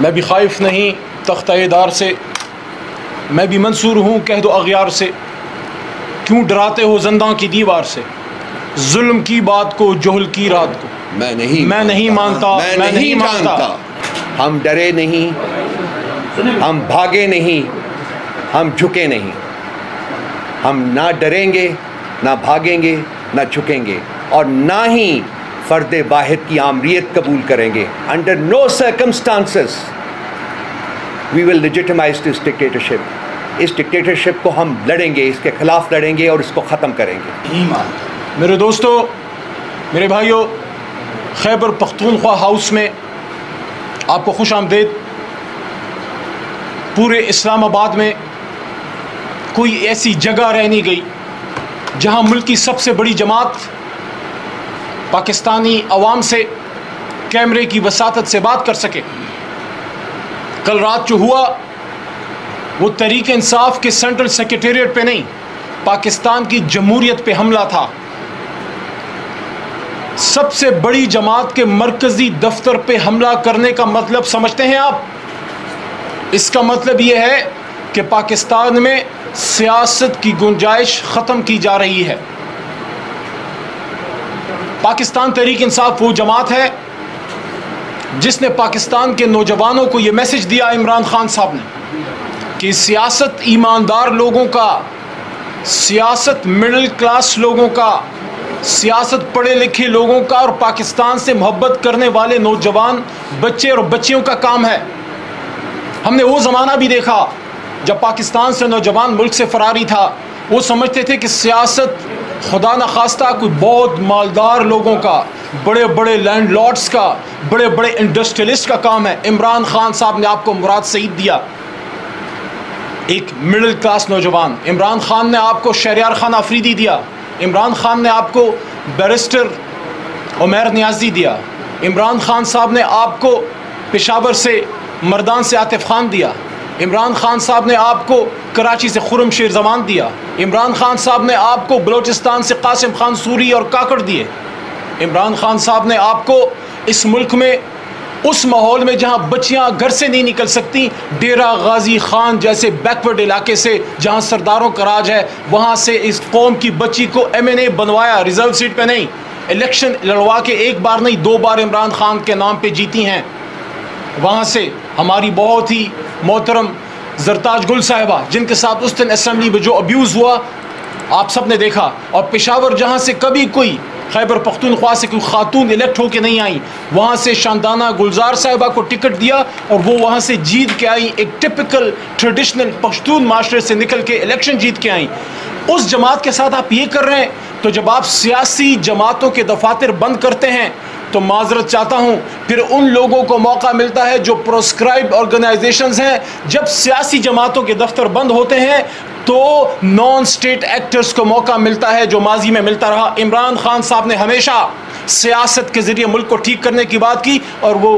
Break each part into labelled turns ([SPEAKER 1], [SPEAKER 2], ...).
[SPEAKER 1] میں بھی خائف نہیں تختہ دار سے، میں بھی منصور ہوں کہہ دو اغیار سے، کیوں ڈراتے ہو زنداں کی دیوار سے، ظلم کی بات کو جہل کی رات کو
[SPEAKER 2] میں نہیں
[SPEAKER 1] مانتا میں نہیں مانتا۔
[SPEAKER 2] ہم ڈرے نہیں، ہم بھاگے نہیں، ہم جھکے نہیں، ہم نہ ڈریں گے، نہ بھاگیں گے، نہ جھکیں گے، اور نہ ہی فرد واحد کی آمریت قبول کریں گے۔ Under no circumstances we will legitimize this dictatorship۔ اس ڈکٹیٹرشپ کو ہم لڑیں گے، اس کے خلاف لڑیں گے اور اس کو ختم کریں گے۔
[SPEAKER 1] میرے دوستو، میرے بھائیو، خیبر پختونخوا ہاؤس میں آپ کو خوش آمدید۔ پورے اسلام آباد میں کوئی ایسی جگہ رہ نہیں گئی جہاں ملک کی سب سے بڑی جماعت پاکستانی عوام سے کیمرے کی وساطت سے بات کر سکے۔ کل رات جو ہوا وہ تحریک انصاف کے سینٹرل سیکریٹریٹ پہ نہیں، پاکستان کی جمہوریت پہ حملہ تھا۔ سب سے بڑی جماعت کے مرکزی دفتر پہ حملہ کرنے کا مطلب سمجھتے ہیں آپ؟ اس کا مطلب یہ ہے کہ پاکستان میں سیاست کی گنجائش ختم کی جا رہی ہے۔ پاکستان تحریک انصاف وہ جماعت ہے جس نے پاکستان کے نوجوانوں کو یہ میسج دیا، عمران خان صاحب نے، کہ سیاست ایماندار لوگوں کا، سیاست مڈل کلاس لوگوں کا، سیاست پڑھے لکھے لوگوں کا اور پاکستان سے محبت کرنے والے نوجوان بچے اور بچیوں کا کام ہے۔ ہم نے وہ زمانہ بھی دیکھا جب پاکستان سے نوجوان ملک سے فراری تھا، وہ سمجھتے تھے کہ سیاست خدا نخواستہ کوئی بہت مالدار لوگوں کا، بڑے بڑے لینڈ لارڈس کا، بڑے بڑے انڈسٹریلسٹ کا کام ہے۔ عمران خان صاحب نے آپ کو مراد سعید دیا، ایک مڈل کلاس نوجوان۔ عمران خان نے آپ کو شہریار خان آفریدی دیا، عمران خان نے آپ کو بیرسٹر عمیر نیازی دیا، عمران خان صاحب نے آپ کو پشاور سے مردان سے عاطف خان دیا، عمران خان صاحب نے آپ کو کراچی سے خرم شیر زمان دیا، عمران خان صاحب نے آپ کو بلوچستان سے قاسم خان سوری اور کاکڑ دیے۔ عمران خان صاحب نے آپ کو اس ملک میں اس ماحول میں جہاں بچیاں گھر سے نہیں نکل سکتی، ڈیرہ غازی خان جیسے بیکورڈ علاقے سے جہاں سرداروں کا راج ہے، وہاں سے اس قوم کی بچی کو MNA بنوایا، ریزرو سیٹ پہ نہیں، الیکشن لڑوا کے ایک بار نہیں 2 بار عمران خان کے نام پہ جیتی ہیں۔ وہاں سے ہماری بہت ہی محترم زرتاج گل صاحبہ، جن کے ساتھ اس دن اسمبلی میں جو ابیوز ہوا آپ سب نے دیکھا، اور پشاور جہاں سے کبھی کوئی خیبر پختونخوا سے کوئی خاتون الیکٹ ہو کے نہیں آئی، وہاں سے شاندانہ گلزار صاحبہ کو ٹکٹ دیا اور وہ وہاں سے جیت کے آئی، ایک ٹپیکل ٹریڈیشنل پشتون معاشرے سے نکل کے الیکشن جیت کے آئیں۔ اس جماعت کے ساتھ آپ یہ کر رہے ہیں، تو جب آپ سیاسی جماعتوں کے دفاتر بند کرتے ہیں تو معذرت چاہتا ہوں، پھر ان لوگوں کو موقع ملتا ہے جو پروسکرائب آرگنائزیشنز ہیں، جب سیاسی جماعتوں کے دفتر بند ہوتے ہیں تو نان سٹیٹ ایکٹرز کو موقع ملتا ہے، جو ماضی میں ملتا رہا۔ عمران خان صاحب نے ہمیشہ سیاست کے ذریعے ملک کو ٹھیک کرنے کی بات کی، اور وہ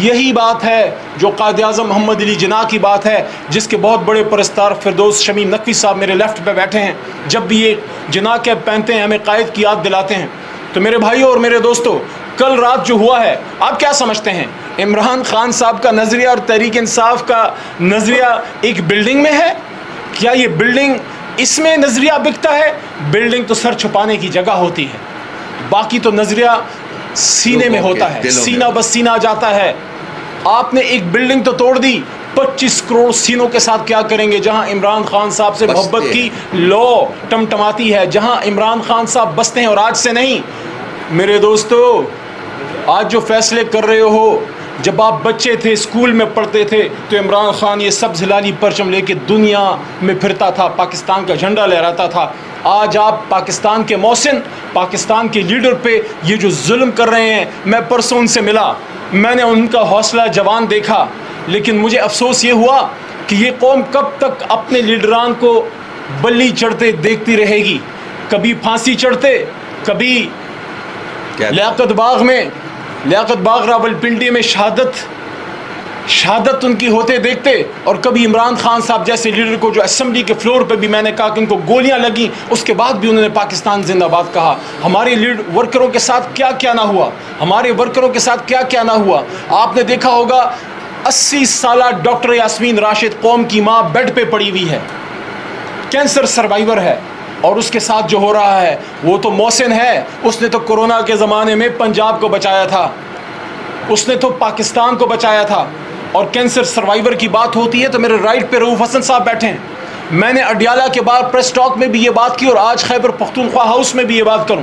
[SPEAKER 1] یہی بات ہے جو قائد اعظم محمد علی جناح کی بات ہے، جس کے بہت بڑے پرستار فردوس شمیم نقوی صاحب میرے لیفٹ پہ بیٹھے ہیں، جب بھی یہ جناح کیپ پہنتے ہیں ہمیں قائد کی یاد دلاتے ہیں۔ تو میرے بھائیوں اور میرے دوستوں، کل رات جو ہوا ہے آپ کیا سمجھتے ہیں؟ عمران خان صاحب کا نظریہ اور تحریک انصاف کا نظریہ ایک بلڈنگ میں ہے؟ کیا یہ بلڈنگ اس میں نظریہ بکتا ہے؟ بلڈنگ تو سر چھپانے کی جگہ ہوتی ہے، باقی تو نظریہ سینے میں ہوتا ہے، سینہ بس سینہ جاتا ہے۔ آپ نے ایک بلڈنگ تو توڑ دی، 25 کروڑ سینوں کے ساتھ کیا کریں گے؟ جہاں عمران خان صاحب سے محبت کی لو ٹمٹماتی ہے، جہاں عمران خان صاحب بستے ہیں، اور آج سے نہیں میرے دوستو، آج جو فیصلے کر رہے ہو، جب آپ بچے تھے اسکول میں پڑھتے تھے تو عمران خان یہ سبز ہلالی پرچم لے کے دنیا میں پھرتا تھا، پاکستان کا جھنڈا لہراتا تھا۔ آج آپ پاکستان کے محسن، پاکستان کے لیڈر پہ یہ جو ظلم کر رہے ہیں، میں پرسوں ان سے ملا، میں نے ان کا حوصلہ جوان دیکھا، لیکن مجھے افسوس یہ ہوا کہ یہ قوم کب تک اپنے لیڈران کو بلی چڑھتے دیکھتی رہے گی؟ کبھی پھانسی چڑھتے، کبھی لیاقت باغ راولپنڈی میں شہادت ان کی ہوتے دیکھتے، اور کبھی عمران خان صاحب جیسے لیڈر کو جو اسمبلی کے فلور پہ بھی میں نے کہا کہ ان کو گولیاں لگیں، اس کے بعد بھی انہوں نے پاکستان زندہ باد کہا۔ ہمارے ورکروں کے ساتھ کیا کیا نہ ہوا، ہمارے ورکروں کے ساتھ کیا کیا نہ ہوا۔ آپ نے دیکھا ہوگا 80 साला डॉक्टर यास्मीन राशिद, कौम की माँ, बेड पे पड़ी हुई है, कैंसर सर्वाइवर है, और उसके साथ जो हो रहा है वो तो मोहसिन है। उसने तो कोरोना के ज़माने में पंजाब को बचाया था, उसने तो पाकिस्तान को बचाया था। और कैंसर सर्वाइवर की बात होती है तो मेरे राइट पे रऊफ हसन साहब बैठे हैं। मैंने अडियाला के बाद प्रेस टॉक में भी ये बात की और आज खैबर पख्तूनख्वा हाउस में भी ये बात करूं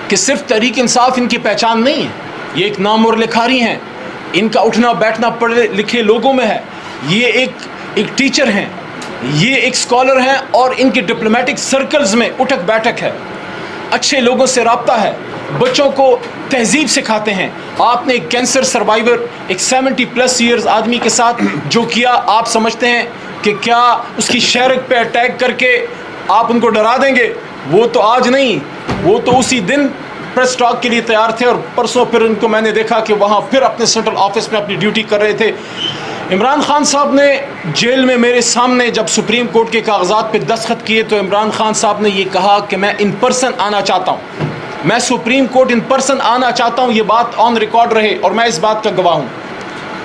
[SPEAKER 1] कि सिर्फ तहरीक इंसाफ इनकी पहचान नहीं है, ये एक नाम और लिखारी हैं, इनका उठना बैठना पढ़े लिखे लोगों में है, ये एक टीचर हैं, ये एक स्कॉलर हैं और इनके डिप्लोमेटिक सर्कल्स में उठक बैठक है, अच्छे लोगों से रब्ता है, बच्चों को तहजीब सिखाते हैं। आपने एक कैंसर सर्वाइवर, एक 70+ ईयर्स आदमी के साथ जो किया, आप समझते हैं कि क्या उसकी शहरक पे अटैक करके आप उनको डरा देंगे? वो तो आज नहीं, वो तो उसी दिन प्रेस टॉक के लिए तैयार थे और परसों फिर उनको मैंने देखा कि वहाँ फिर अपने सेंट्रल ऑफिस में अपनी ड्यूटी कर रहे थे। इमरान खान साहब ने जेल में मेरे सामने जब सुप्रीम कोर्ट के कागजात पे दस्तखत किए तो इमरान खान साहब ने ये कहा कि मैं इन पर्सन आना चाहता हूँ, मैं सुप्रीम कोर्ट इन पर्सन आना चाहता हूँ। ये बात ऑन रिकॉर्ड रहे और मैं इस बात का गवाह हूँ।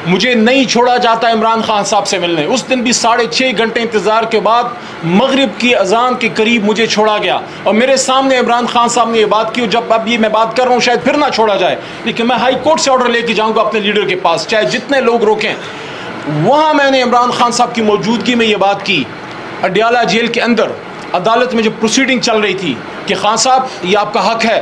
[SPEAKER 1] मुझे नहीं छोड़ा जाता इमरान खान साहब से मिलने। उस दिन भी 6.5 घंटे इंतज़ार के बाद मगरिब की अजान के करीब मुझे छोड़ा गया और मेरे सामने इमरान खान साहब ने ये बात की। जब अब ये मैं बात कर रहा हूँ शायद फिर ना छोड़ा जाए, लेकिन मैं हाई कोर्ट से ऑर्डर लेके जाऊँगा अपने लीडर के पास, चाहे जितने लोग रोकें। वहाँ मैंने इमरान खान साहब की मौजूदगी में ये बात की, अडियाला जेल के अंदर अदालत में जो प्रोसीडिंग चल रही थी कि खान साहब ये आपका हक है,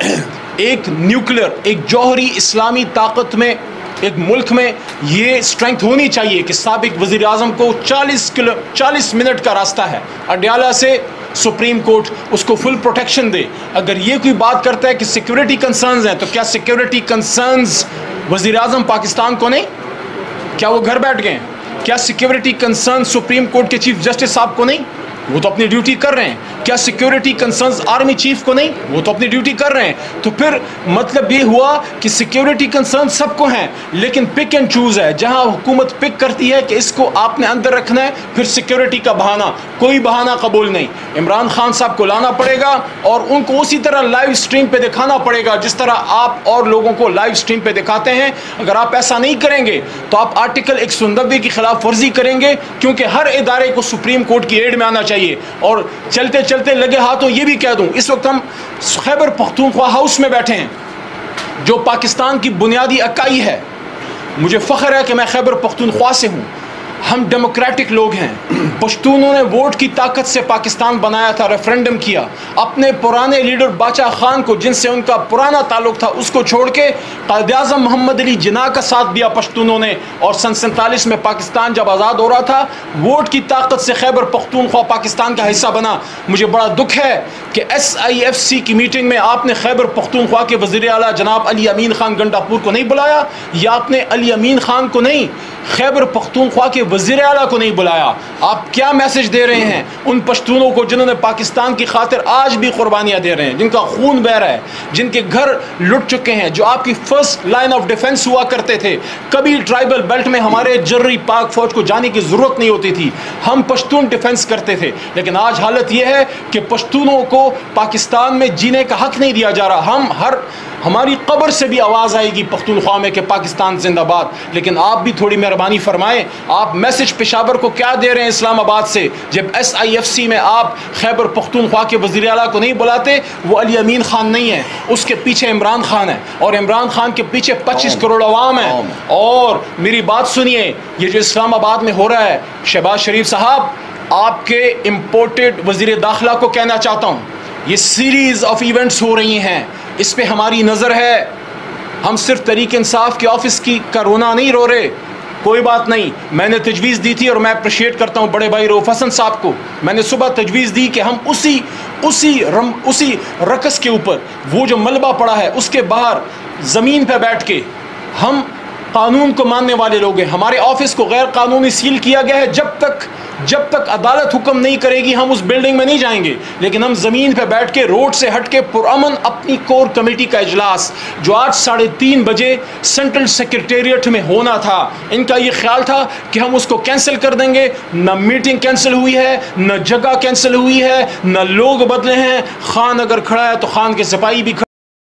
[SPEAKER 1] एक न्यूक्लियर, एक जौहरी इस्लामी ताकत में, एक मुल्क में ये स्ट्रेंथ होनी चाहिए कि साबिक वज़ीर आज़म को 40 मिनट का रास्ता है अडियाला से सुप्रीम कोर्ट, उसको फुल प्रोटेक्शन दे। अगर ये कोई बात करता है कि सिक्योरिटी कंसर्न्स हैं, तो क्या सिक्योरिटी कंसर्न्स वज़ीर आज़म पाकिस्तान को नहीं? क्या वो घर बैठ गए हैं? क्या सिक्योरिटी कंसर्न सुप्रीम कोर्ट के चीफ जस्टिस साहब को नहीं? वो तो अपनी ड्यूटी कर रहे हैं। क्या सिक्योरिटी कंसर्न्स आर्मी चीफ को नहीं? वो तो अपनी ड्यूटी कर रहे हैं। तो फिर मतलब ये हुआ कि सिक्योरिटी कंसर्न सबको हैं, लेकिन पिक एंड चूज है। जहां हुकूमत पिक करती है कि इसको आपने अंदर रखना है, फिर सिक्योरिटी का बहाना, कोई बहाना कबूल नहीं। इमरान खान साहब को लाना पड़ेगा और उनको उसी तरह लाइव स्ट्रीम पे दिखाना पड़ेगा जिस तरह आप और लोगों को लाइव स्ट्रीम पे दिखाते हैं। अगर आप ऐसा नहीं करेंगे तो आप आर्टिकल 190 की खिलाफ वर्जी करेंगे, क्योंकि हर इदारे को सुप्रीम कोर्ट की एड में आना चाहिए। और चलते चलते लगे हाथों ये भी कह दूं, इस वक्त हम खैबर पख्तूनख्वा हाउस में बैठे हैं जो पाकिस्तान की बुनियादी इकाई है। मुझे फ़ख्र है कि मैं खैबर पख्तूनख्वा से हूँ। हम डेमोक्रेटिक लोग हैं। पश्तूनों ने वोट की ताकत से पाकिस्तान बनाया था, रेफरेंडम किया। अपने पुराने लीडर बादशाह खान को, जिनसे उनका पुराना ताल्लुक था, उसको छोड़ के कायद आज़म मोहम्मद अली जिन्ना का साथ दिया पश्तूनों ने। और सन 47 में पाकिस्तान जब आज़ाद हो रहा था, वोट की ताकत से खैबर पख्तूनख्वा पाकिस्तान का हिस्सा बना। मुझे बड़ा दुख है कि SIFC की मीटिंग में आपने खैबर पख्तूनख्वा के वज़ीर आला जनाब अली अमीन खान गंडापुर को नहीं बुलाया, या आपने अली अमीन खान को नहीं, खैबर पख्तूनख्वा के वज़ीर आला को नहीं बुलाया। आप क्या मैसेज दे रहे हैं उन पश्तूनों को जिन्होंने पाकिस्तान की खातिर आज भी कुर्बानियाँ दे रहे हैं, जिनका खून बह रहा है, जिनके घर लुट चुके हैं, जो आपकी फर्स्ट लाइन ऑफ डिफेंस हुआ करते थे। कभी ट्राइबल बेल्ट में हमारे जर्री पाक फौज को जाने की ज़रूरत नहीं होती थी, हम पश्तून डिफेंस करते थे। लेकिन आज हालत यह है कि पश्तूनों को पाकिस्तान में जीने का हक नहीं दिया जा रहा। हमारी कब्र से भी आवाज़ आएगी पख्तूनख्वा में कि पाकिस्तान जिंदाबाद। लेकिन आप भी थोड़ी मेहरबानी फरमाएं, आप मैसेज पेशावर को क्या दे रहे हैं इस्लामाबाद से, जब SIFC में आप खैबर पख्तूनख्वा के वज़ीर आला को नहीं बुलाते? वो अली अमीन खान नहीं है, उसके पीछे इमरान खान है, और इमरान खान के पीछे 25 करोड़ अवाम है। और मेरी बात सुनिए, ये जो इस्लामाबाद में हो रहा है, शहबाज शरीफ साहब, आपके इम्पोर्टेड वज़ीर दाखिला को कहना चाहता हूँ, ये सीरीज़ ऑफ इवेंट्स हो रही हैं, इस पे हमारी नज़र है। हम सिर्फ तहरीक इंसाफ के ऑफिस की का रोना नहीं रो रहे, कोई बात नहीं। मैंने तजवीज़ दी थी और मैं अप्रिशिएट करता हूँ बड़े भाई रऊफ हसन साहब को। मैंने सुबह तजवीज़ दी कि हम उसी रकस के ऊपर, वो जो मलबा पड़ा है उसके बाहर ज़मीन पर बैठ के, हम कानून को मानने वाले लोग हैं। हमारे ऑफिस को गैर कानूनी सील किया गया है। जब तक अदालत हुक्म नहीं करेगी हम उस बिल्डिंग में नहीं जाएंगे। लेकिन हम ज़मीन पे बैठ के, रोड से हट के पुरअमन अपनी कोर कमेटी का इजलास, जो आज 3:30 बजे सेंट्रल सेक्रेटेरिएट में होना था, इनका ये ख्याल था कि हम उसको कैंसिल कर देंगे। न मीटिंग कैंसिल हुई है, न जगह कैंसिल हुई है, न लोग बदले हैं। खान अगर खड़ा है तो खान के सिपाही भी